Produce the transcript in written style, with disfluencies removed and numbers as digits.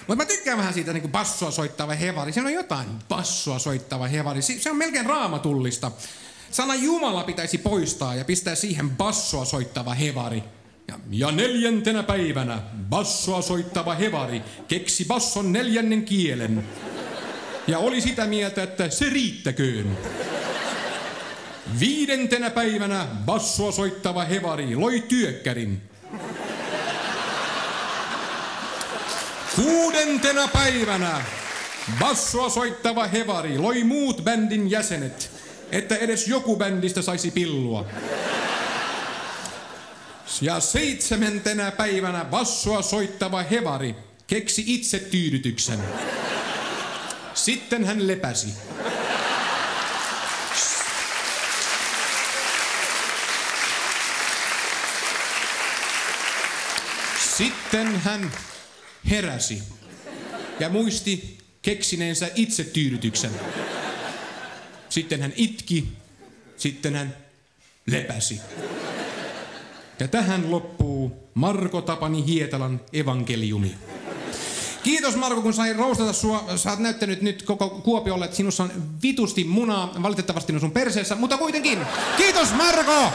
Mutta mä tykkään vähän siitä niinku bassoa soittava hevari. Siinä on jotain bassoa soittava hevari. Se on melkein raamatullista. Sana Jumala pitäisi poistaa ja pistää siihen bassoa soittava hevari. Ja 4. päivänä bassoa soittava hevari keksi basson 4. kielen. Ja oli sitä mieltä, että se riittäköön. 5. päivänä bassoa soittava hevari loi työkkärin. 6. päivänä bassoa soittava hevari loi muut bändin jäsenet, että edes joku bändistä saisi pillua. Ja 7. päivänä bassoa soittava hevari keksi itse tyydytyksen. Sitten hän lepäsi. Sitten hän heräsi ja muisti keksineensä itse tyydytyksen. Sitten hän itki, sitten hän lepäsi. Ja tähän loppuu Marko Tapani Hietalan evankeliumi. Kiitos Marko, kun sain roustata sua. Sä oot näyttänyt nyt koko Kuopiolle, että sinussa on vitusti munaa. Valitettavasti ne on sun perseessä, mutta kuitenkin. Kiitos Marko!